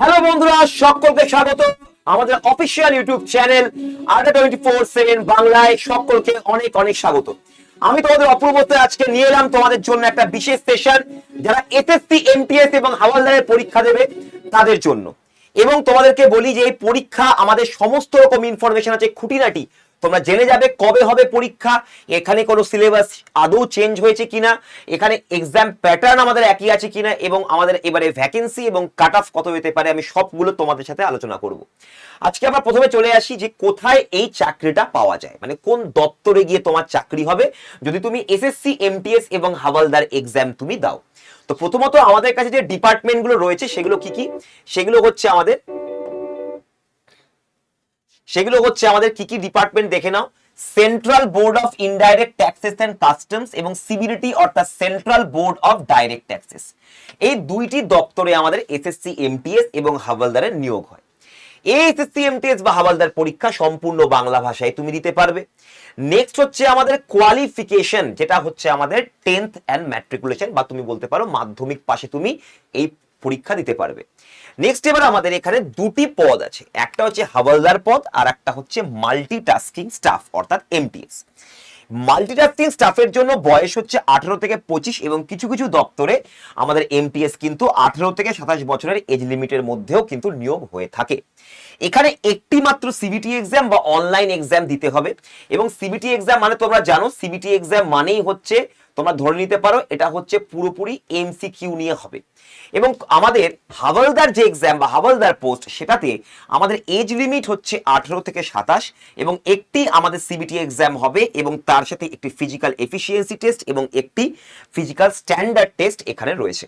Hello বন্ধুরা, সকলকে স্বাগত আমাদের অফিসিয়াল ইউটিউব চ্যানেল আড্ডা 24/7 বাংলায়। সকলকে অনেক অনেক স্বাগত। আমি তোমাদের অপূর্বতে আজকে নিয়ে এলাম তোমাদের জন্য একটা বিশেষ সেশন, যারা এসএসসি, এমটিএস এবং হাওলদারের পরীক্ষা দেবে তাদের জন্য। এবং তোমাদেরকে বলি যে এই পরীক্ষা আমাদের সমস্ত রকম ইনফরমেশন আছে, খুঁটিনাটি তোমরা জেনে যাবে। কবে হবে পরীক্ষা, এখানে কোনো সিলেবাস আদৌ চেঞ্জ হয়েছে কিনা, এখানে এক্সাম প্যাটার্ন আমাদের একই আছে কিনা, এবং আমাদের এবারে ভ্যাকেন্সি এবং কাট অফ কত হতে পারে, আমি সবগুলো তোমাদের সাথে আলোচনা করব। আজকে আমরা প্রথমে চলে আসি যে কোথায় এই চাকরিটা পাওয়া যায়, মানে কোন দপ্তরে গিয়ে তোমার চাকরি হবে যদি তুমি এসএসসি, এমটিএস এবং হাওলদার এক্সাম তুমি দাও। তো প্রথমত আমাদের কাছে যে ডিপার্টমেন্টগুলো রয়েছে সেগুলো কি কি, সেগুলো হচ্ছে আমাদের কি কি ডিপার্টমেন্ট দেখে নাও। Central board of indirect taxes and customs এবং সিবিডিটি অর্থাৎ central board of direct taxes, এই দুইটি দপ্তরে আমাদের এসএসসি, এমটিএস এবং হাওলদারের নিয়োগ হয়। এই এসএসসি, এমটিএস বা হাওলদার পরীক্ষা সম্পূর্ণ বাংলা ভাষায় তুমি দিতে পারবে। নেক্সট হচ্ছে আমাদের কোয়ালিফিকেশন, যেটা হচ্ছে আমাদের 10th অ্যান্ড ম্যাট্রিকুলেশন, বা তুমি বলতে পারো মাধ্যমিক পাশে তুমি এই পরীক্ষা দিতে পারবে। নেক্সট এবার আমাদের এখানে দুটি পদ আছে, একটা হচ্ছে হাওলদার পদ আর একটা হচ্ছে মাল্টিটাস্কিং স্টাফ অর্থাৎ এমটিএস। মাল্টিটাস্কিং স্টাফের জন্য বয়স হচ্ছে 18 থেকে 25 এবং কিছু কিছু দপ্তরে আমাদের এমটিএস কিন্তু 18 থেকে 27 বছরের এজ লিমিটের মধ্যেও কিন্তু নিয়োগ হয়ে থাকে। এখানে একটি মাত্র সিবিটি এক্সাম বা অনলাইন এক্সাম দিতে হবে, এবং সিবিটি এক্সাম মানে তোমরা জানো, সিবিটি এক্সাম মানেই হচ্ছে তোমরা ধরে নিতে পারো এটা হচ্ছে পুরোপুরি এমসিকিউ নিয়ে হবে। এবং আমাদের হাওলদার যে এক্সাম বা হাওলদার পোস্ট, সেটাতে আমাদের এজ লিমিট হচ্ছে 18 থেকে 27 এবং একটি আমাদের সিবিটি এক্সাম হবে এবং তার সাথে একটি ফিজিক্যাল এফিসিয়েন্সি টেস্ট এবং একটি ফিজিক্যাল স্ট্যান্ডার্ড টেস্ট এখানে রয়েছে।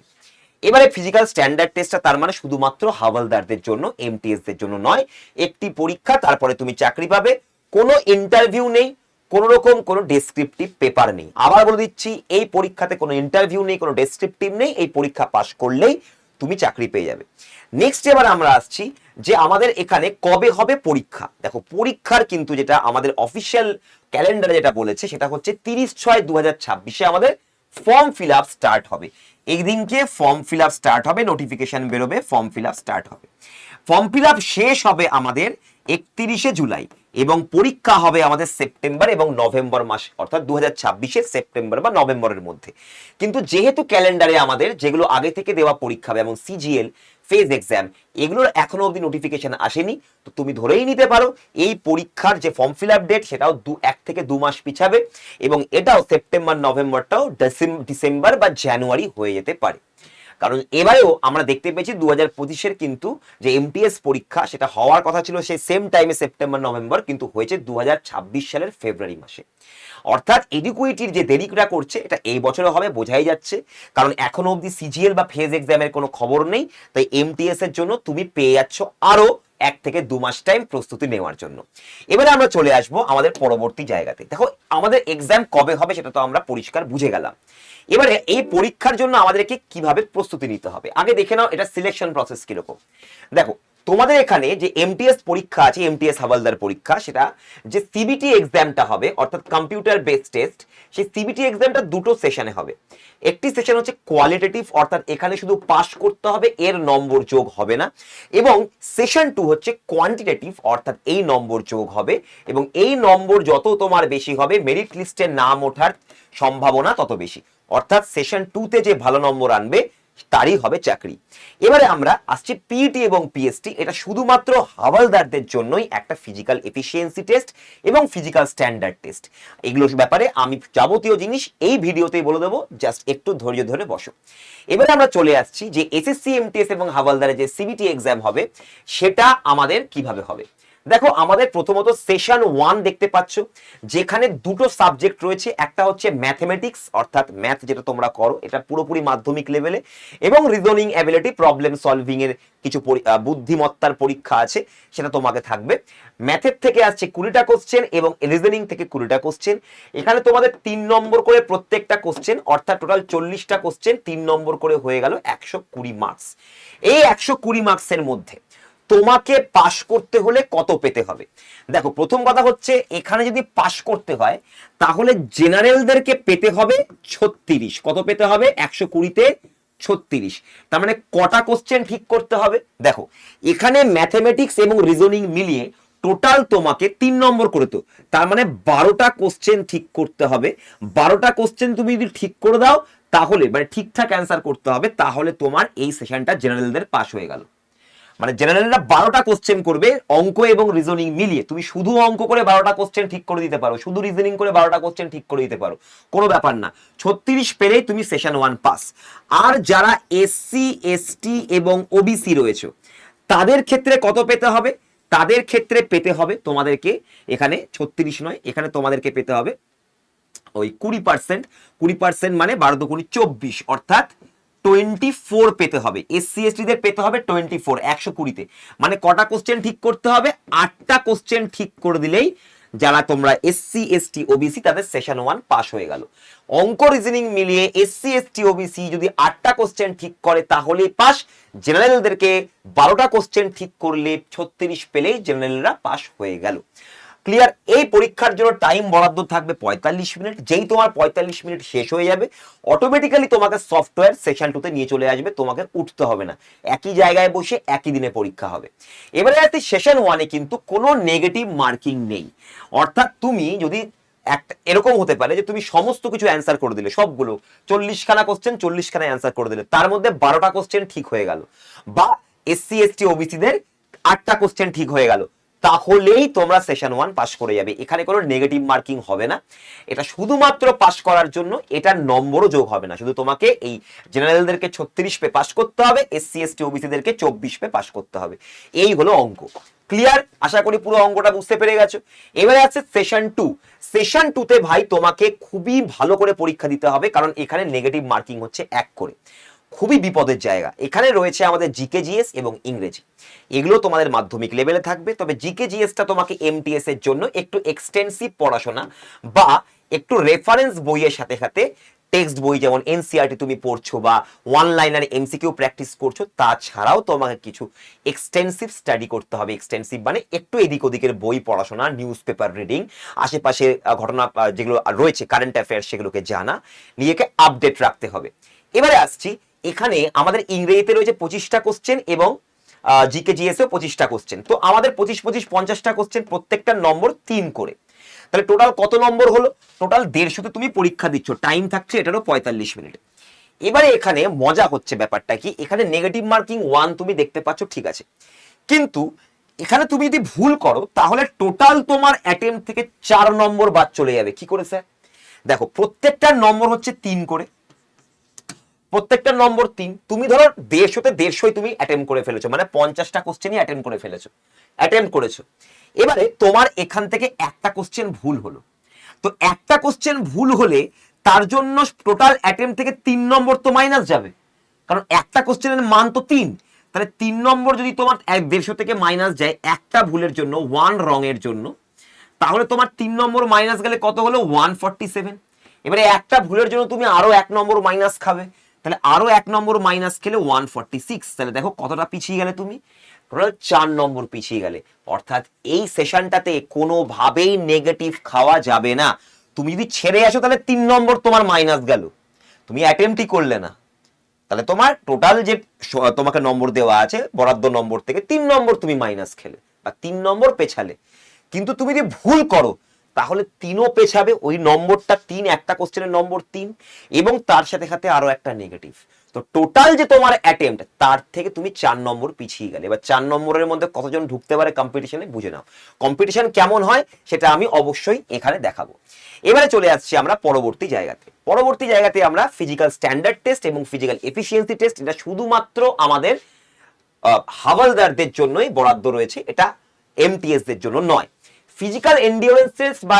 এবারে ফিজিক্যাল স্ট্যান্ডার্ড টেস্টটা তার মানে শুধুমাত্র হাওলদারদের জন্য, এমটিএস দের জন্য নয়। একটি পরীক্ষা, তারপরে তুমি চাকরি পাবে, কোনো ইন্টারভিউ নেই, কোন রকম কোনো ডেসক্রিপটিভ পেপার নেই। আবার বলে দিচ্ছি, এই পরীক্ষাতে কোনো ইন্টারভিউ নেই, কোনো ডেসক্রিপটিভ নেই, এই পরীক্ষা পাস করলেই তুমি চাকরি পেয়ে যাবে। নেক্সট এবার আমরা আসছি যে আমাদের এখানে কবে হবে পরীক্ষা। দেখো, পরীক্ষার কিন্তু যেটা আমাদের অফিসিয়াল ক্যালেন্ডারে যেটা বলেছে সেটা হচ্ছে 30/6/2026 আমাদের ফর্ম ফিল আপ স্টার্ট হবে। এই দিনকে ফর্ম ফিল আপ স্টার্ট হবে, নোটিফিকেশন বেরোবে, ফর্ম ফিল আপ স্টার্ট হবে। ফর্ম ফিল আপ শেষ হবে আমাদের 31শে জুলাই এবং পরীক্ষা হবে আমাদের সেপ্টেম্বর এবং নভেম্বর মাসে, অর্থাৎ 2026 সেপ্টেম্বর বা নভেম্বরের মধ্যে। কিন্তু যেহেতু ক্যালেন্ডারে আমাদের যেগুলো আগে থেকে দেওয়া পরীক্ষা এবং সিজিএল ফেজ এক্সাম, এগুলোর এখনো অবধি নোটিফিকেশন আসেনি, তো তুমি ধরেই নিতে পারো এই পরীক্ষার যে ফর্ম ফিল আপ ডেট সেটাও 1 থেকে 2 মাস পিছাবে এবং এটাও সেপ্টেম্বর নভেম্বরটাও ডিসেম্বর বা জানুয়ারি হয়ে যেতে পারে। কারণ এবারেও আমরা দেখতে পেয়েছি 2025-এর কিন্তু যে এমটিএস পরীক্ষা সেটা হওয়ার কথা ছিল সেই সেম টাইমে সেপ্টেম্বর নভেম্বর, কিন্তু হয়েছে 2026 সালের ফেব্রুয়ারি মাসে। অর্থাৎ এডুকুইটির যে দেরিটা করছে এটা এই বছরে হবে বোঝাই যাচ্ছে, কারণ এখনো অবধি সিজিএল বা ফেজ এক্সামের কোনো খবর নেই। তাই এমটিএস এর জন্য তুমি পেয়ে যাচ্ছ আরো 1 থেকে 2 মাস টাইম প্রস্তুতি নেওয়ার জন্য। এবারে আমরা চলে আসবো আমাদের পরবর্তী জায়গাতে। দেখো, আমাদের এক্সাম কবে হবে সেটা তো আমরা পরিষ্কার বুঝে গেলাম। এবারে এই পরীক্ষার জন্য আমাদেরকে কিভাবে প্রস্তুতি নিতে হবে আগে দেখে নাও, এটা সিলেকশন প্রসেস কিরকম। দেখো, তোমাদের এখানে যে এমটিএস পরীক্ষা আছে, এমটিএস হাওলদার পরীক্ষা, সেটা যে সিবিটি এক্সামটা হবে অর্থাৎ কম্পিউটার বেসড টেস্ট, সেই সিবিটি এক্সামটা দুটো সেশনে হবে। একটি সেশন হচ্ছে কোয়ালিটেটিভ, অর্থাৎ এখানে শুধু পাস করতে হবে, এর নম্বর যোগ হবে না। এবং সেশন 2 হচ্ছে কোয়ান্টিটেটিভ, অর্থাৎ এই নম্বর যোগ হবে এবং এই নম্বর যত তোমার বেশি হবে মেরিট লিস্টে নাম ওঠার সম্ভাবনা তত বেশি। অর্থাৎ সেশন 2তে যে ভালো নম্বর আনবে তারই হবে চাকরি। এবারে আমরা আসছি পিইটি এবং পিএসটি, এটা শুধুমাত্র হাওলদারদের জন্যই একটা ফিজিক্যাল এফিসিয়েন্সি টেস্ট এবং ফিজিক্যাল স্ট্যান্ডার্ড টেস্ট। এগুলোর ব্যাপারে আমি যাবতীয় জিনিস এই ভিডিওতেই বলে দেবো, জাস্ট একটু ধৈর্য ধরে বসো। এবারে আমরা চলে আসছি যে এসএসসি, এমটিএস এবং হাওলদারের যে সিবিটি এক্সাম হবে সেটা আমাদের কিভাবে হবে। দেখো, আমাদের প্রথমত সেশন 1 দেখতে পাচ্ছ, যেখানে দুটো সাবজেক্ট রয়েছে, একটা হচ্ছে ম্যাথমেটিক্স অর্থাৎ ম্যাথ যেটা তোমরা করো এটা পুরোপুরি মাধ্যমিক লেভেলে, এবং রিজনিং অ্যাবিলিটি, প্রবলেম সলভিং এর কিছু বুদ্ধিমত্তার পরীক্ষা আছে, সেটা তোমাকে থাকবে। ম্যাথের থেকে আসছে 20টা কোশ্চেন এবং রিজনিং থেকে 20টা কোশ্চেন। এখানে তোমাদের 3 নম্বর করে প্রত্যেকটা কোশ্চেন, অর্থাৎ টোটাল 40টা কোশ্চেন 3 নম্বর করে হয়ে গেল 120 মার্কস। এই 120 মার্কসের মধ্যে তোমাকে পাশ করতে হলে কত পেতে হবে। দেখো, প্রথম কথা হচ্ছে এখানে যদি পাশ করতে হয় তাহলে জেনারেলদেরকে পেতে হবে 36। কত পেতে হবে? 120-তে 36। তার মানে কটা কোশ্চেন ঠিক করতে হবে দেখো, এখানে ম্যাথমেটিক্স এবং রিজনিং মিলিয়ে টোটাল তোমাকে 3 নম্বর করে, তো তার মানে 12টা কোশ্চেন ঠিক করতে হবে। 12টা কোশ্চেন তুমি যদি ঠিক করে দাও তাহলে মানে ঠিকঠাক অ্যান্সার করতে হবে, তাহলে তোমার এই সেশনটা জেনারেলদের পাস হয়ে গেল। মানে জেনারেলরা 12টা কোশ্চেন করবে অঙ্ক এবং রিজনিং মিলিয়ে। তুমি শুধু অঙ্ক করে 12টা কোশ্চেন ঠিক করে দিতে পারো, শুধু রিজনিং করে 12টা কোশ্চেন ঠিক করে দিতে পারো, কোনো ব্যাপার না। 36 পেলেই তুমি সেশন 1 পাস। আর যারা এসসি এসটি এবং ওবিসি রয়েছে তাদের ক্ষেত্রে কত পেতে হবে? তাদের ক্ষেত্রে পেতে হবে তোমাদেরকে এখানে 36 নয়, এখানে তোমাদেরকে পেতে হবে ওই 20%। 20% মানে 12 দুগুণে 24, অর্থাৎ 24 পেতে হবে। এসসি এসটি দের পেতে হবে 24 120-তে। মানে কটা কোশ্চেন ঠিক করতে হবে? 8টা কোশ্চেন ঠিক করে দিলেই যারা তোমরা এসসি এসটি ওবিসি তাদের সেশন 1 পাস হয়ে গেল। অঙ্ক রিজনিং মিলিয়ে এসসি এসটি ওবিসি যদি 8টা কোশ্চেন ঠিক করে তাহলেই পাস। জেনারেলদেরকে 12টা কোশ্চেন ঠিক করলে 36 পেলেই জেনারেলরা পাস হয়ে গেল। ক্লিয়ার? এই পরীক্ষার জন্য টাইম বরাদ্দ থাকবে 45 মিনিট। যেই তোমার 45 মিনিট শেষ হয়ে যাবে অটোমেটিক্যালি তোমাকে সফটওয়্যার সেশন 2 তে নিয়ে চলে আসবে, তোমাকে উঠতে হবে না, একই জায়গায় বসে একই দিনে পরীক্ষা হবে। এবারে আছে সেশন 1 এ কিন্তু কোনো নেগেটিভ মার্কিং নেই। অর্থাৎ তুমি যদি একটা এরকম হতে পারে যে তুমি সমস্ত কিছু অ্যান্সার করে দিলে, সবগুলো 40খানা কোশ্চেন 40খানা অ্যান্সার করে দিলে, তার মধ্যে 12টা কোশ্চেন ঠিক হয়ে গেল, বা এসসি এসটি ওবিসি দের 8টা কোশ্চেন ঠিক হয়ে গেল, তাহলেই তোমরা সেশন 1 পাস করে যাবে। এখানে কোনো নেগেটিভ মার্কিং হবে না, এটা শুধুমাত্র পাস করার জন্য, এটার নম্বরও যোগ হবে না। শুধু তোমাকে এই জেনারেলদেরকে 36 পে পাস করতে হবে, এসসি এসটি ওবিসি দেরকে 24 পে পাস করতে হবে। এই হলো অঙ্ক। ক্লিয়ার? আশা করি পুরো অঙ্কটা বুঝতে পেরে গেছো। এবারে আছে সেশন 2। সেশন 2 তে ভাই তোমাকে খুবই ভালো করে পরীক্ষা দিতে হবে, কারণ এখানে নেগেটিভ মার্কিং হচ্ছে 1 করে। খুবই বিপদের জায়গা। এখানে রয়েছে আমাদের জিকে জিএস এবং ইংরেজি, এগুলো তোমাদের মাধ্যমিক লেভেলে থাকবে। তবে জিকে জিএসটা তোমাকে এমটিএস এর জন্য একটু এক্সটেন্সিভ পড়াশোনা বা একটু রেফারেন্স বইয়ের সাথে সাথে টেক্সট বই যেমন এনসিইআরটি তুমি পড়ছো বা ওয়ান লাইনার এমসিকিউ প্র্যাকটিস করছো, তাছাড়াও তোমাকে কিছু এক্সটেন্সিভ স্টাডি করতে হবে। এক্সটেন্সিভ মানে একটু এদিক ওদিকের বই পড়াশোনা, নিউজ পেপার রিডিং, আশেপাশে ঘটনা যেগুলো রয়েছে কারেন্ট অ্যাফেয়ার্স সেগুলোকে জানা, নিজেকে আপডেট রাখতে হবে। এবারে আসছি, এখানে আমাদের ইংরেজিতে রয়েছে 25টা কোশ্চেন এবং জিকে জিএস এও 25টা কোশ্চেন। তো আমাদের 25 25 50টা কোশ্চেন, প্রত্যেকটার নম্বর 3 করে। তাহলে টোটাল কত নম্বর হলো? টোটাল 150তে তুমি পরীক্ষা দিচ্ছ, টাইম থাকছে এটারও 45 মিনিট। এবারে এখানে মজা হচ্ছে ব্যাপারটা কি, এখানে নেগেটিভ মার্কিং 1 তুমি দেখতে পাচ্ছ, ঠিক আছে, কিন্তু এখানে তুমি যদি ভুল করো তাহলে টোটাল তোমার অ্যাটেম্প থেকে 4 নম্বর বাদ চলে যাবে। কি করে স্যার? দেখো, প্রত্যেকটার নম্বর হচ্ছে 3 করে, প্রত্যেকটার নম্বর 3। তুমি ধরো 150তে 150ই তুমি অ্যাটেম্প করে ফেলেছো, মানে 50টা কোশ্চেনই অ্যাটেম্প করে ফেলেছো, অ্যাটেম্প করেছো। এবারে তোমার এখান থেকে একটা কোশ্চেন ভুল হলো, তো একটা কোশ্চেন ভুল হলে তার জন্য টোটাল অ্যাটেম্প থেকে 3 নম্বর তো মাইনাস যাবে, কারণ একটা কোশ্চেনের মান তো 3। তাহলে 3 নম্বর যদি তোমার 150 থেকে মাইনাস যায় একটা ভুলের জন্য, 1 রং এর জন্য, তাহলে তোমার 3 নম্বর মাইনাস গেলে কত হলো? 147। এবারে একটা ভুলের জন্য তুমি আরো 1 নম্বর মাইনাস খাবে, তাহলে আরো 1 নম্বর মাইনাস খেলে 146। তাহলে দেখো কতটা পিছিয়ে গেলে তুমি, টোটাল 4 নম্বর পিছিয়ে গেলে। অর্থাৎ এই সেশনটাতে কোনোভাবেই নেগেটিভ খাওয়া যাবে না। তুমি যদি ছেড়ে আসো তাহলে 3 নম্বর তোমার মাইনাস গেল, তুমি অ্যাটেম্পটই করলে না, তাহলে তোমার টোটাল যে তোমাকে নম্বর দেওয়া আছে বরাদ্দ নম্বর থেকে 3 নম্বর তুমি মাইনাস খেলে বা 3 নম্বর পেছালে। কিন্তু তুমি যদি ভুল করো তাহলে 3ও পেছাবে, ওই নম্বরটা 3, একটা কোশ্চেনের নম্বর 3 এবং তার সাথে সাথে আরো একটা নেগেটিভ। তো টোটাল যে তোমার অ্যাটেম্পট তার থেকে তুমি 4 নম্বর পিছিয়ে গেলে। এবার 4 নম্বরের মধ্যে কতজন ঢুকতে পারে কম্পিটিশনে বুঝে নাও। কম্পিটিশন কেমন হয় সেটা আমি অবশ্যই এখানে দেখাবো। এবারে চলে আসছি আমরা পরবর্তী জায়গাতে। পরবর্তী জায়গাতে আমরা ফিজিক্যাল স্ট্যান্ডার্ড টেস্ট এবং ফিজিক্যাল এফিসিয়েন্সি টেস্ট, এটা শুধুমাত্র আমাদের হাওলদারদের জন্যই বরাদ্দ রয়েছে, এটা এমটিএস দের জন্য নয়। ফিজিক্যাল এন্ডিওরেন্স টেস্ট বা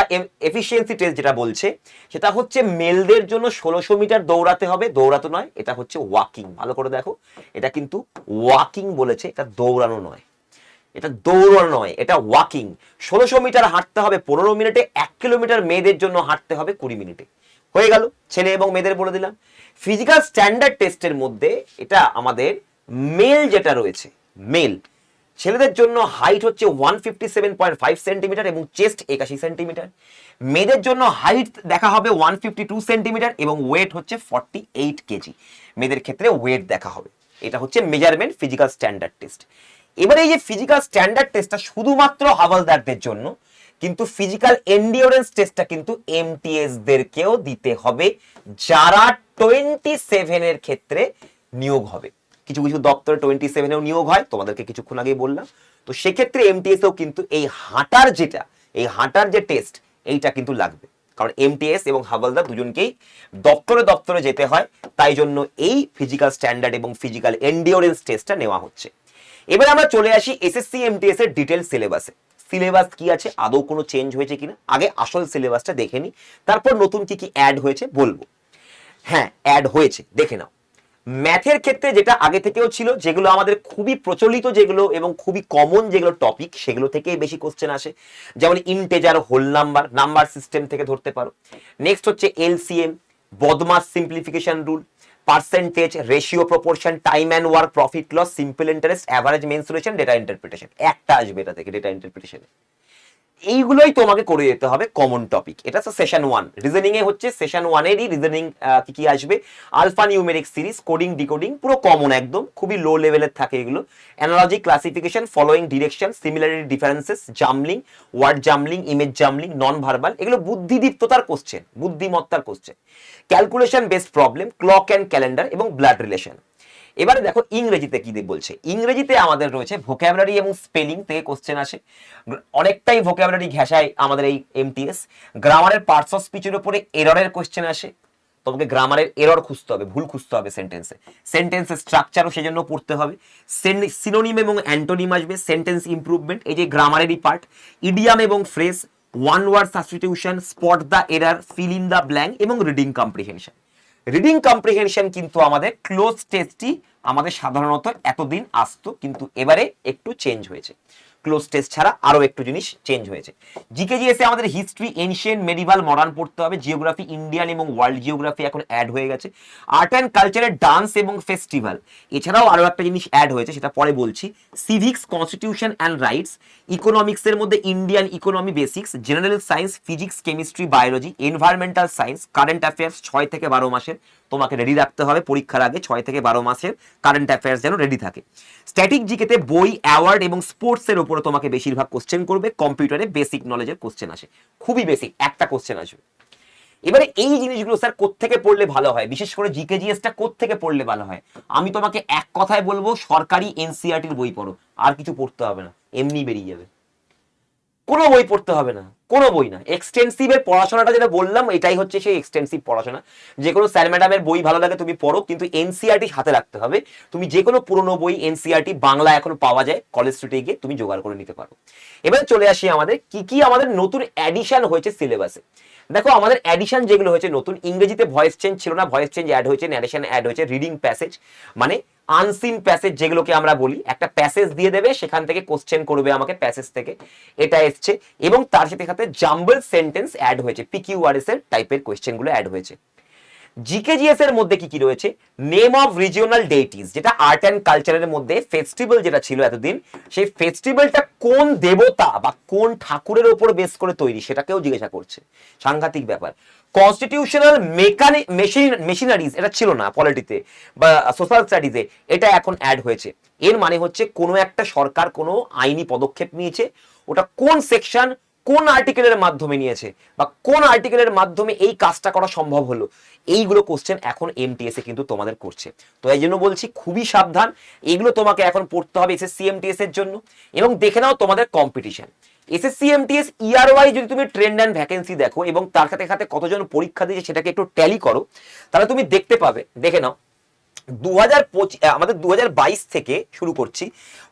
এফিসিয়েন্সি টেস্ট যেটা বলছে সেটা হচ্ছে মেলদের জন্য 1600 মিটার দৌড়াতে হবে, দৌড়াতে নয়, এটা হচ্ছে ওয়াকিং। ভালো করে দেখো, এটা কিন্তু ওয়াকিং বলেছে, এটা দৌড়ানো নয়, এটা দৌড়ানো নয়, এটা ওয়াকিং। 1600 মিটার হাঁটতে হবে 15 মিনিটে, 1 কিলোমিটার মেয়েদের জন্য হাঁটতে হবে 20 মিনিটে। হয়ে গেল, ছেলে এবং মেয়েদের বলে দিলাম। ফিজিক্যাল স্ট্যান্ডার্ড টেস্টের মধ্যে এটা আমাদের মেল যেটা রয়েছে, মেল ছেলেদের জন্য হাইট হচ্ছে 157.5 সেন্টিমিটার এবং চেস্ট 81 সেন্টিমিটার। মেয়েদের জন্য হাইট দেখা হবে 152 সেন্টিমিটার এবং ওয়েট হচ্ছে 48 কেজি। মেয়েদের ক্ষেত্রে ওয়েট দেখা হবে। এটা হচ্ছে মেজারমেন্ট ফিজিক্যাল স্ট্যান্ডার্ড টেস্ট। এবারে এই যে ফিজিক্যাল স্ট্যান্ডার্ড টেস্টটা শুধুমাত্র হাওলদারদের জন্য, কিন্তু ফিজিক্যাল এন্ডিওরেন্স টেস্টটা কিন্তু এমটিএস দেরকেও দিতে হবে, যারা 27 এর ক্ষেত্রে নিয়োগ হবে। কিছু কিছু দপ্তরে 27-এও নিয়োগ হয়, তোমাদেরকে কিছুক্ষণ আগেই বললাম। তো সেক্ষেত্রে এমটিএসও কিন্তু এই হাঁটার যে টেস্ট এইটা কিন্তু লাগবে, কারণ এমটিএস এবং হাওলদার দুজনকেই দপ্তরে দপ্তরে যেতে হয়, তাই জন্য এই ফিজিক্যাল স্ট্যান্ডার্ড এবং ফিজিক্যাল এন্ডিওরেন্স টেস্টটা নেওয়া হচ্ছে। এবার আমরা চলে আসি এসএসসি এমটিএস এর ডিটেল সিলেবাসে। সিলেবাস কি আছে, আদৌ কোনো চেঞ্জ হয়েছে কিনা, আগে আসল সিলেবাসটা দেখে নি, তারপর নতুন কি কি অ্যাড হয়েছে বলবো। হ্যাঁ, অ্যাড হয়েছে, দেখে নাও। ম্যাথের ক্ষেত্রে যেটা আগে থেকেও ছিল, যেগুলো আমাদের খুবই প্রচলিত যেগুলো এবং খুবই কমন যেগুলো টপিক, সেগুলো থেকেই বেশি কোশ্চেন আসে। যেমন ইন্টেজার, হোল নাম্বার সিস্টেম থেকে ধরতে পারো। নেক্সট হচ্ছে LCM, BODMAS simplification rule, percentage, ratio, proportion, time and work, profit loss, simple interest, average mensuration, data interpretation. একটা আসবে এটা থেকে, ডেটা ইন্টারপ্রিটেশন। এইগুলোই তোমাকে করে যেতে হবে কমন টপিক। এটা হচ্ছে সেশন 1। রিজনিং এ হচ্ছে সেশন 1 এরই রিজনিং কি কি আসবে, alphanumeric series, coding, decoding, পুরো কমন, একদম খুবই লো লেভেলের থাকে এগুলো। Analogy, classification, following direction, similarity, differences, jumbling, word jumbling, image jumbling, non verbal, এগুলো বুদ্ধিদীপ্ততার কোশ্চেন, বুদ্ধিমত্তার question. Calculation based problem, clock and calendar এবং ব্লাড রিলেশন। এবারে দেখো ইংরেজিতে কি বলছে। ইংরেজিতে আমাদের রয়েছে ভোকাবুলারি এবং স্পেলিং থেকে কোশ্চেন আসে, অনেকটাই ভোকাবুলারি ঘেঁষায় আমাদের এই এমটিএস। গ্রামারের পার্টস অফ স্পিচের উপরে এররের কোশ্চেন আসে, তোমাকে গ্রামারের এরর খুঁজতে হবে, ভুল খুঁজতে হবে সেন্টেন্সের স্ট্রাকচারও সেজন্য পড়তে হবে। সিনোনিম এবং অ্যান্টোনিম আসবে, সেন্টেন্স ইমপ্রুভমেন্ট, এই যে গ্রামারেরই পার্ট। ইডিয়াম এবং phrase, one word substitution, spot the error, fill in the blank এবং রিডিং কম্প্রিহেনশন। রিডিং কম্প্রিহেনশন কিন্তু আমাদের ক্লোজ টেস্টই আমাদের সাধারণত এতদিন আসতো, কিন্তু এবারে একটু চেঞ্জ হয়েছে। ক্লোজ টেস্ট ছাড়া আরো একটু জিনিস চেঞ্জ হয়েছে। জিকেজিএস এ আমাদের হিস্ট্রি, এনশিয়েন্ট, মেডিভাল, মডার্ন পড়তে হবে। জিওগ্রাফি, ইন্ডিয়ান এবং ওয়ার্ল্ড জিওগ্রাফি এখন অ্যাড হয়ে গেছে। আর্ট অ্যান্ড কালচারের ডান্স এবং ফেস্টিভ্যাল, এছাড়াও আরো একটা জিনিস অ্যাড হয়েছে, সেটা পরে বলছি। সিভিক্স, কনস্টিটিউশন অ্যান্ড রাইটস, ইকোনমিক্সের মধ্যে Indian economy basics, general science, physics, chemistry, biology, environmental science, current affairs 6 থেকে 12 মাসের তোমাকে রেডি রাখতে হবে পরীক্ষার আগে। 6 থেকে 12 মাসের কারেন্ট অ্যাফেয়ার্স যেন রেডি থাকে। স্ট্যাটিক জিকেতে বই, অ্যাওয়ার্ড এবং স্পোর্টস এর উপরে তোমাকে বেশিরভাগ কোশ্চেন করবে। কম্পিউটারে বেসিক নলেজের কোশ্চেন আসে, খুবই বেসিক একটা কোশ্চেন আসবে। এবারে এই জিনিসগুলো স্যার কোত্থেকে পড়লে ভালো হয়, বিশেষ করে জিকেজিএসটা কোত্থেকে পড়লে ভালো হয়, আমি তোমাকে এক কথায় বলবো, সরকারি এনসিইআরটির বই পড়ো, আর কিছু পড়তে হবে না, এমনি বেরিয়ে যাবে। কোনো বই পড়তে হবে না, কোনো বই না। এক্সটেন্সিভের পড়াশোনাটা যেটা বললাম, এটাই হচ্ছে সেই এক্সটেন্সিভ পড়াশোনা। যে কোনো স্যার ম্যাডামের বই ভালো লাগে তুমি পড়ো, কিন্তু এনসিইআরটি হাতে রাখতে হবে। তুমি যে কোনো পুরনো বই এনসিইআরটি বাংলা এখন পাওয়া যায়, কলেজ স্ট্রিটে গিয়ে তুমি জোগাড় করে নিতে পারো। এবার চলে আসি আমাদের কি কি আমাদের নতুন অ্যাডিশন হয়েছে সিলেবাসে। দেখো আমাদের অ্যাডিশন যেগুলো হয়েছে নতুন, ইংরেজিতে ভয়েস চেঞ্জ ছিল না, ভয়েস চেঞ্জ অ্যাড হয়েছে, ন্যারেশন অ্যাড হয়েছে, রিডিং প্যাসেজ মানে আনসিন প্যাসেজ যেগুলোকে আমরা বলি, একটা প্যাসেজ দিয়ে দেবে, সেখান থেকে কোশ্চেন করবে আমাকে প্যাসেজ থেকে, এটা এসছে। এবং তার সাথে সাথে জাম্বল সেন্টেন্স অ্যাড হয়েছে, পিকিউআরএস এর টাইপের কোশ্চেনগুলো অ্যাড হয়েছে। জিকেজিএস এর মধ্যে কি কি রয়েছে, নেম অফ রিজিওনাল ডেইটিস, যেটা আর্ট অ্যান্ড কালচারের মধ্যে ফেস্টিভ্যাল যেটা ছিল এতদিন, সেই ফেস্টিভ্যালটা কোন দেবতা বা কোন ঠাকুরের উপর বেস করে তৈরি, সেটাকেও জিজ্ঞাসা করছে, সাংঘাতিক ব্যাপার। কনস্টিটিউশনাল মেশিনারিজ, এটা ছিল না পলিটিতে বা সোশ্যাল স্টাডিজে, এটা এখন অ্যাড হয়েছে। এর মানে হচ্ছে কোনো একটা সরকার কোনো আইনি পদক্ষেপ নিয়েছে, ওটা কোন সেকশন কোন আর্টিকেলের মাধ্যমে নিয়েছে বা কোন আর্টিকেলের মাধ্যমে এই কাজটা করা সম্ভব হলো, এইগুলো কোশ্চেন এখন এমটিএস এ কিন্তু তোমাদের করছে। তো এই জন্য বলছি খুবই সাবধান, এগুলো তোমাকে এখন পড়তে হবে এসএসসি এমটিএস এর জন্য। এবং দেখে নাও তোমাদের কম্পিটিশন, এসএসসি এমটিএস ইয়ার ওয়াইজ যদি তুমি ট্রেন্ড অ্যান্ড ভ্যাকেন্সি দেখো এবং তার সাথে সাথে কতজন পরীক্ষা দিয়েছে সেটাকে একটু ট্যালি করো, তাহলে তুমি দেখতে পাবে। দেখে নাও 2025 আমাদের 2022 থেকে শুরু করছি,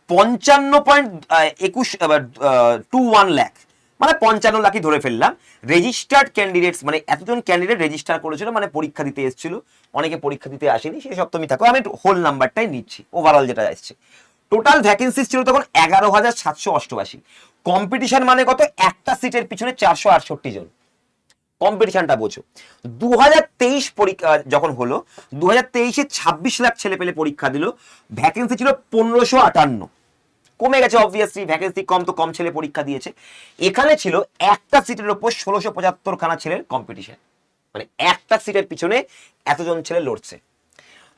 55.21 লাখ, মানে 55 লাখই ধরে ফেললাম রেজিস্টার্ড ক্যান্ডিডেটস, মানে এতজন ক্যান্ডিডেট রেজিস্টার করেছিল, মানে পরীক্ষা দিতে এসেছিল। অনেকে পরীক্ষা দিতে আসেনি, সেই সব তুমি থাকো, আমি হোল নাম্বারটাই নিচ্ছি, ওভারঅল যেটা আসছে। টোটাল ভ্যাকেন্সিস ছিল তখন 11,788। কম্পিটিশন মানে কত, একটা সিটের পিছনে 468 জন, কম্পিটিশনটা বোঝো। 2023 পরীক্ষা যখন হলো, 2023-এ 26 লাখ ছেলে পেলে পরীক্ষা দিল, ভ্যাকেন্সি ছিল 1558। কমে গেছে, অবভিয়াসলি ভ্যাকেন্সি কম, তো কম ছেলে পরীক্ষা দিয়েছে। এখানে ছিল একটা সিটের উপর 1675 খানা ছেলের কম্পিটিশন, মানে একটা সিটের পিছনে এতজন ছেলে লড়ছে।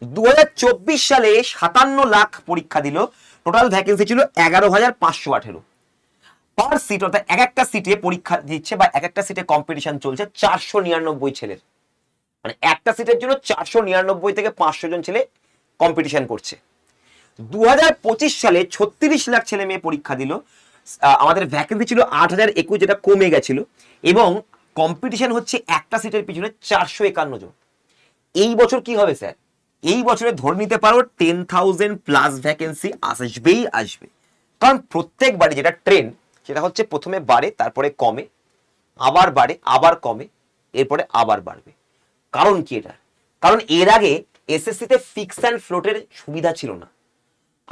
2024 সালে 57 লাখ পরীক্ষা দিল, টোটাল ভ্যাকেন্সি ছিল 11,518 পার সিট, অর্থাৎ এক একটা সিটে পরীক্ষা দিচ্ছে বা এক একটা সিটে কম্পিটিশন চলছে 499 ছেলের, মানে একটা সিটের জন্য 499 থেকে 500 জন ছেলে কম্পিটিশন করছে। 2025 সালে 36 লাখ ছেলে মেয়ে পরীক্ষা দিল, আমাদের ভ্যাকেন্সি ছিল 8,021, যেটা কমে গেছিল, এবং কম্পিটিশন হচ্ছে একটা সিটের পিছনে 451 জন। এই বছর কি হবে স্যার? এই বছরে ধরে নিতে পারো 10,000 প্লাস ভ্যাকেন্সি আসবেই আসবে, কারণ প্রত্যেকবারে যেটা ট্রেন্ড সেটা হচ্ছে প্রথমে বাড়ে, তারপরে কমে, আবার বাড়ে, আবার কমে, এরপরে আবার বাড়বে। কারণ কি এটা? কারণ এর আগে এসএসসিতে ফিক্স অ্যান্ড ফ্লোটের সুবিধা ছিল না।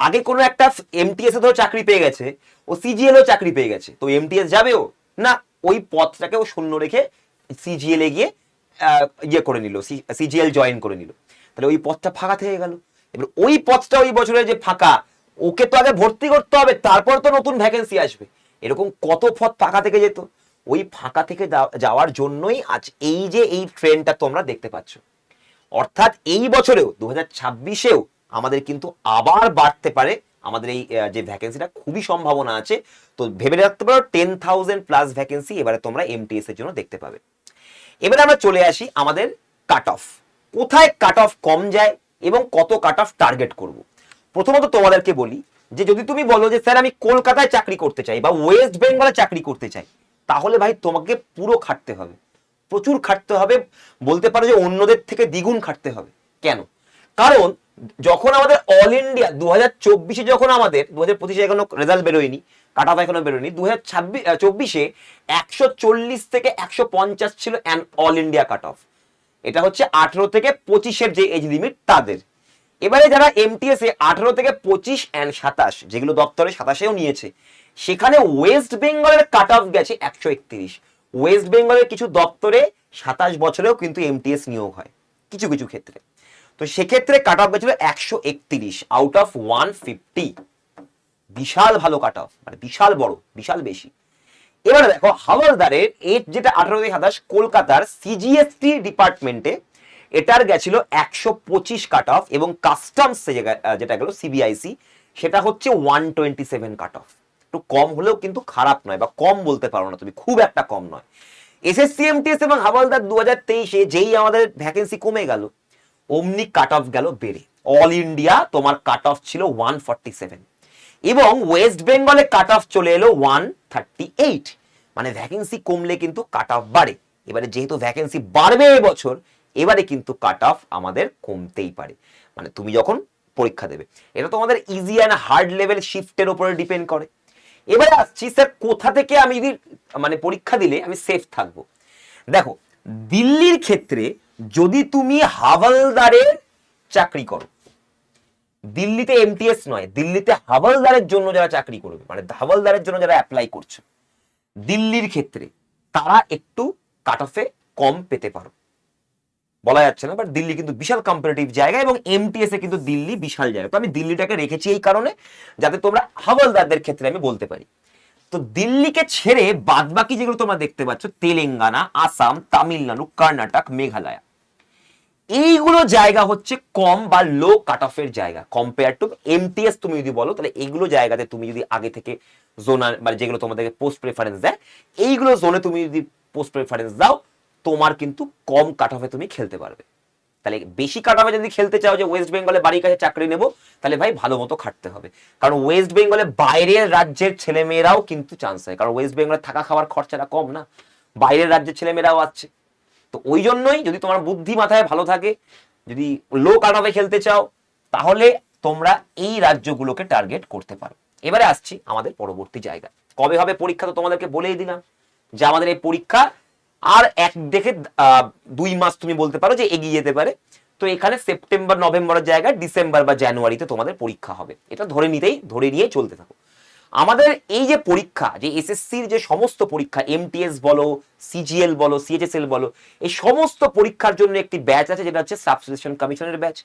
আগে কোনো একটা এমটিএস এ ধরো চাকরি পেয়ে গেছে, ও সিজিএল ও চাকরি পেয়ে গেছে, তো এমটিএস যাবেও না, ওই পথটাকে ও শূন্য রেখে সিজিএল এ গিয়ে ইয়ে করে নিল, সিজিএল জয়েন করে নিল, তাহলে ওই পথটা ফাঁকা থেকে গেল। এবার ওই পথটা ওই বছরে যে ফাঁকা, ওকে তো আগে ভর্তি করতে হবে, তারপর তো নতুন ভ্যাকেন্সি আসবে। এরকম কত পথ ফাঁকা থেকে যেত, ওই ফাঁকা থেকে যাওয়ার জন্যই আজ এই যে এই ট্রেন্ডটা তোমরা দেখতে পাচ্ছ। অর্থাৎ এই বছরেও 2026-এও আমাদের কিন্তু আবার বাড়তে পারে আমাদের এই যে ভ্যাকেন্সিটা, খুবই সম্ভাবনা আছে। তো ভেবে রাখতে পারো 10,000 প্লাস ভ্যাকেন্সি এবারে তোমরা এমটিএস এর জন্য দেখতে পাবে। এবারে আমরা চলে আসি আমাদের কাট অফ, কোথায় কাট অফ কম যায় এবং কত কাট অফ টার্গেট করব। প্রথমত তোমাদেরকে বলি যে যদি তুমি বলো যে স্যার আমি কলকাতায় চাকরি করতে চাই বা ওয়েস্ট বেঙ্গলে চাকরি করতে চাই, তাহলে ভাই তোমাকে পুরো খাটতে হবে, প্রচুর খাটতে হবে, বলতে পারো যে অন্যদের থেকে দ্বিগুণ খাটতে হবে। কেন? কারণ যখন আমাদের অল ইন্ডিয়া 2024-এ, যখন আমাদের 2025-এ এখনো রেজাল্ট বেরোয়নি, কাট অফ এখনো বেরোয়নি, 2024-এ 140 থেকে 150 ছিল an all India cut off. এটা হচ্ছে 18 থেকে 25-এর যে এজ লিমিট তাদের। এবারে যারা এমটিএস এ 18 থেকে 25 অ্যান্ড 27, যেগুলো দপ্তরে 27-এও নিয়েছে, সেখানে ওয়েস্ট বেঙ্গলের কাট অফ গেছে 131। ওয়েস্ট বেঙ্গলের কিছু দপ্তরে 27 বছরেও কিন্তু এমটিএস নিয়োগ হয় কিছু কিছু ক্ষেত্রে, তো সেক্ষেত্রে কাট অফ গেছিল 131 আউট অফ 150। বিশাল ভালো কাট অফ, মানে বিশাল বড়, বিশাল বেশি। এবারে দেখো হাওলদারের এজ যেটা 18 থেকে 27, কলকাতার সিজিএসটি ডিপার্টমেন্টে এটার গেছিল 125 কাট অফ, এবং কাস্টমস যেটা গেল সিবিআইসি, সেটা হচ্ছে 127 কাট অফ। একটু কম হলেও কিন্তু খারাপ নয়, বা কম বলতে পারো না তুমি, খুব একটা কম নয়। এসএসসি এমটিএস এবং হাওলদার 2023-এ যেই আমাদের ভ্যাকেন্সি কমে গেল, অমনি কাট অফ গেল বেড়ে। অল ইন্ডিয়া তোমার কাট অফ ছিল 147, এবং ওয়েস্ট বেঙ্গলে কাট অফ চলে এলো 138। মানে ভ্যাকেন্সি কমলে কিন্তু কাট অফ বাড়ে। এবারে যেহেতু ভ্যাকেন্সি বাড়বে এবছর, এবারে কিন্তু কাট অফ আমাদের কমতেই পারে, মানে তুমি যখন পরীক্ষা দেবে। এটা তোমাদের ইজি অ্যান্ড হার্ড লেভেল শিফটের উপরে ডিপেন্ড করে। এবারে আসছি স্যার কোথা থেকে আমি যদি মানে পরীক্ষা দিলে আমি সেফ থাকবো। দেখো দিল্লির ক্ষেত্রে যদি তুমি হাওলদারের চাকরি করো, দিল্লিতে এমটিএস নয়, দিল্লিতে হাওলদারের জন্য যারা চাকরি করবে, মানে হাওলদারের জন্য যারা অ্যাপ্লাই করছে, দিল্লির ক্ষেত্রে তারা একটু কাট অফে কম পেতে পারো, বলা যাচ্ছে না, বাট দিল্লি কিন্তু বিশাল কম্পিটিটিভ জায়গা, এবং এমটিএস এ কিন্তু দিল্লি বিশাল জায়গা। তো আমি দিল্লিটাকে রেখেছি এই কারণে যাতে তোমরা হাওলদারদের ক্ষেত্রে আমি বলতে পারি। তো দিল্লিকে ছেড়ে বাদ বাকি যেগুলো তোমরা দেখতে পাচ্ছ, তেলেঙ্গানা, আসাম, তামিলনাড়ু, কর্ণাটক, মেঘালয়, এইগুলো জায়গা হচ্ছে কম বা লো কাট অফের জায়গা কম্পেয়ার টু এমটিএস। তুমি যদি বলো তাহলে এইগুলো জায়গাতে তুমি যদি আগে থেকে জোনাল, মানে যেগুলো তোমাদেরকে পোস্ট প্রেফারেন্স দেয়, এইগুলো জোনে তুমি যদি পোস্ট প্রেফারেন্স দাও, তোমার কিন্তু কম কাট অফে তুমি খেলতে পারবে। তাহলে বেশি কাট অফে যদি খেলতে চাও যে ওয়েস্ট বেঙ্গলে বাড়ির কাছে চাকরি নেবো, তাহলে ভাই ভালো মতো খাটতে হবে, কারণ ওয়েস্ট বেঙ্গলে বাইরের রাজ্যের ছেলেমেয়েরাও কিন্তু চান্স হয়, কারণ ওয়েস্ট বেঙ্গলে থাকা খাওয়ার খরচাটা কম না, বাইরের রাজ্যের ছেলেমেয়েরাও আসছে। তো ওই জন্যই যদি তোমার বুদ্ধি মাথায় ভালো থাকে, যদি লো কাট অফে খেলতে চাও, তাহলে তোমরা এই রাজ্যগুলোকে টার্গেট করতে পারো। এবারে আসছি আমাদের পরবর্তী জায়গা, কবে হবে পরীক্ষা, তো তোমাদেরকে বলেই দিলাম যে আমাদের এই পরীক্ষা আর এক দেখে 2 মাস তুমি বলতে পারো যে এগিয়ে যেতে পারে। তো এখানে সেপ্টেম্বর নভেম্বরের জায়গায় ডিসেম্বর বা জানুয়ারিতে তোমাদের পরীক্ষা হবে, এটা ধরে নিয়ে চলতে থাকো। আমাদের এই যে পরীক্ষা, যে এসএসসির যে সমস্ত পরীক্ষা, এমটিএস বলো, সিজিএল বলো, সিএইচএসএল বলো, এই সমস্ত পরীক্ষার জন্য একটি ব্যাচ আছে যেটা হচ্ছে সাব সিলেকশন কমিশনের ব্যাচ।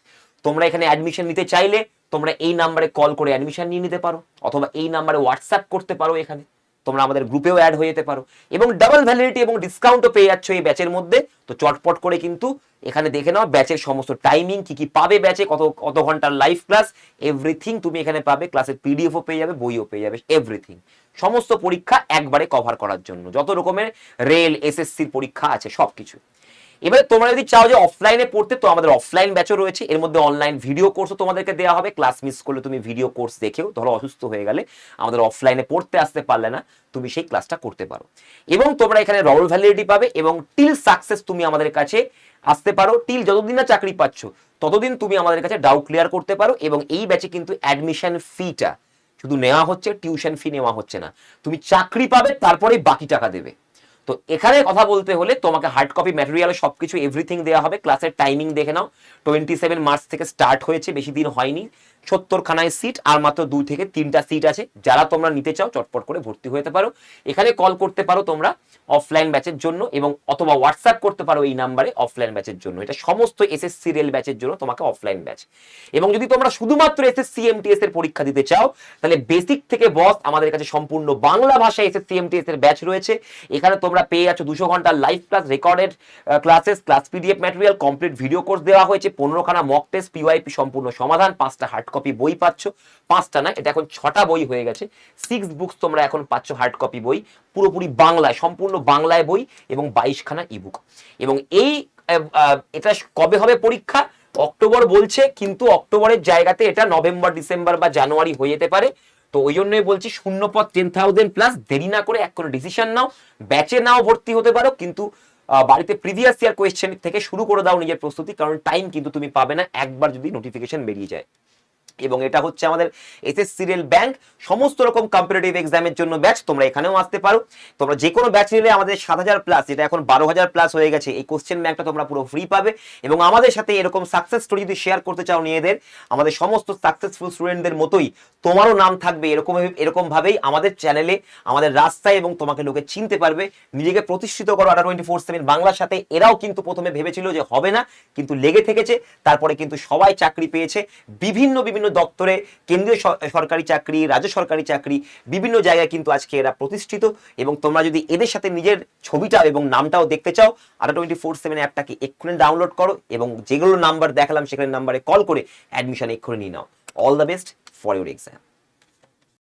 তোমরা এখানে অ্যাডমিশন নিতে চাইলে তোমরা এই নাম্বারে কল করে অ্যাডমিশন নিয়ে নিতে পারো, অথবা এই নাম্বারে হোয়াটসঅ্যাপ করতে পারো, এখানে তোমরা আমাদের গ্রুপেও অ্যাড হয়ে যেতে পারো, এবং ডাবল ভ্যালিডিটি এবং ডিসকাউন্টও পেয়ে যাচ্ছ এই ব্যাচের মধ্যে। তো চটপট করে কিন্তু এখানে দেখে নাও ব্যাচের সমস্ত টাইমিং, কি কি পাবে ব্যাচে, কত কত ঘন্টার লাইভ ক্লাস, এভরিথিং তুমি এখানে পাবে। ক্লাসের পিডিএফও পেয়ে যাবে, বইও পেয়ে যাবে, এভরিথিং। সমস্ত পরীক্ষা একবারে কভার করার জন্য, যত রকমের রেল এসএসসির পরীক্ষা আছে সবকিছু। এবারে তোমরা যদি চাও যে অফলাইনে পড়তে, তো আমাদের অফলাইন ব্যাচও রয়েছে, এর মধ্যে অনলাইন ভিডিও কোর্সও তোমাদেরকে দেওয়া হবে। ক্লাস মিস করলে তুমি ভিডিও কোর্স দেখেও, ধরো অসুস্থ হয়ে গেলে, আমাদের অফলাইনে পড়তে আসতে পারলে না, তুমি সেই ক্লাসটা করতে পারো। এবং তোমরা এখানে রোল ভ্যালিডিটি পাবে, এবং টিল সাকসেস তুমি আমাদের কাছে আসতে পারো। টিল যতদিন না চাকরি পাচ্ছ ততদিন তুমি আমাদের কাছে ডাউট ক্লিয়ার করতে পারো। এবং এই ব্যাচে কিন্তু অ্যাডমিশন ফিটা শুধু নেওয়া হচ্ছে, টিউশন ফি নেওয়া হচ্ছে না। তুমি চাকরি পাবে, তারপরেই বাকি টাকা দেবে। তো এখানে কথা বলতে হলে তোমাকে হার্ড কপি ম্যাটেরিয়াল সবকিছু এভরিথিং দেওয়া হবে। ক্লাসের টাইমিং দেখে নাও, 27 মার্চ থেকে স্টার্ট হয়েছে, বেশি দিন হয়নি। 70 খানায় সিট, আর মাত্র 2 থেকে 3টা সিট আছে। যারা তোমরা নিতে চাও চটপট করে ভর্তি হতে পারো। এখানে কল করতে পারো তোমরা অফলাইন ব্যাচের জন্য, এবং অথবা হোয়াটসঅ্যাপ করতে পারো এই নাম্বারে অফলাইন ব্যাচের জন্য। এটা সমস্ত এসএসসি রেল ব্যাচের জন্য তোমাকে অফলাইন ব্যাচ। এবং যদি তোমরা শুধুমাত্র এসএসসি এমটিএস এর পরীক্ষা দিতে চাও, তাহলে বেসিক থেকে বস আমাদের কাছে সম্পূর্ণ বাংলা ভাষায় এসএসসি এমটিএস এর ব্যাচ রয়েছে। এখানে তোমরা পেয়ে যাচ্ছ 200 ঘন্টার live class, recorded classes, class PDF material, complete video course দেওয়া হয়েছে, 15 খানা মক টেস্ট, পিওয়াইপি সম্পূর্ণ সমাধান, 5টা হার্ড কপি বই পাচ্ছ। 5টা না, এটা এখন 6টা বই হয়ে গেছে। 6 বুকস তোমরা এখন পাচ্ছ হার্ড কপি বই, পুরোপুরি বাংলায়, সম্পূর্ণ বাংলায় বই, এবং 22 খানা ইবুক। এবং এই এটা কবে হবে পরীক্ষা? অক্টোবর বলছে, কিন্তু অক্টোবরের জায়গাতে এটা নভেম্বর, ডিসেম্বর বা জানুয়ারি হয়ে যেতে পারে। তো ওই জন্যই বলছি শূন্যপদ 10,000 প্লাস, দেরি না করে এক করে ডিসিশন নাও, ব্যাচে নাও, ভর্তি হতে পারো, কিন্তু বাড়িতে প্রিভিয়াস ইয়ার কোয়েশ্চেন থেকে শুরু করে দাও নিজের প্রস্তুতি, কারণ টাইম কিন্তু তুমি পাবে না একবার যদি নোটিফিকেশন বেরিয়ে যায়। এবং এটা হচ্ছে আমাদের এসএসসি রেল ব্যাংক, সমস্ত রকম কম্পিটিটিভ এক্সামের জন্য ব্যাচ। তোমরা এখানেও আসতে পারো। তোমরা যে কোনো ব্যাচ নিলে আমাদের 7,000 প্লাস, এটা এখন 12,000 প্লাস হয়ে গেছে, এই কোশ্চেন ব্যাংকটা তোমরা পুরো ফ্রি পাবে। এবং আমাদের সাথে এরকম সাকসেস স্টোরি যদি শেয়ার করতে চাও নিজেদের, আমাদের সমস্ত সাকসেসফুল স্টুডেন্টদের মতোই তোমারও নাম থাকবে এরকম ভাবেই আমাদের চ্যানেলে, আমাদের রাস্তায়, এবং তোমাকে লোকে চিনতে পারবে। নিজেকে প্রতিষ্ঠিত করো আড্ডা 24/7 বাংলার সাথে। এরাও কিন্তু প্রথমে ভেবেছিল যে হবে না, কিন্তু লেগে থেকেছে, তারপরে কিন্তু সবাই চাকরি পেয়েছে। বিভিন্ন বিভিন্ন দপ্তরে, কেন্দ্রীয় সরকারি চাকরি, রাজ্য সরকারি চাকরি, বিভিন্ন জায়গায় কিন্তু আজকে এরা প্রতিষ্ঠিত। এবং তোমরা যদি এদের সাথে নিজের ছবিটা এবং নামটাও দেখতে চাও, আড্ডা 24/7 অ্যাপটাকে এক্ষুনি ডাউনলোড করো, এবং যেগুলো নাম্বার দেখালাম সেখানে নাম্বারে কল করে অ্যাডমিশন এক্ষুনি নিয়ে নাও। All the best for your exam.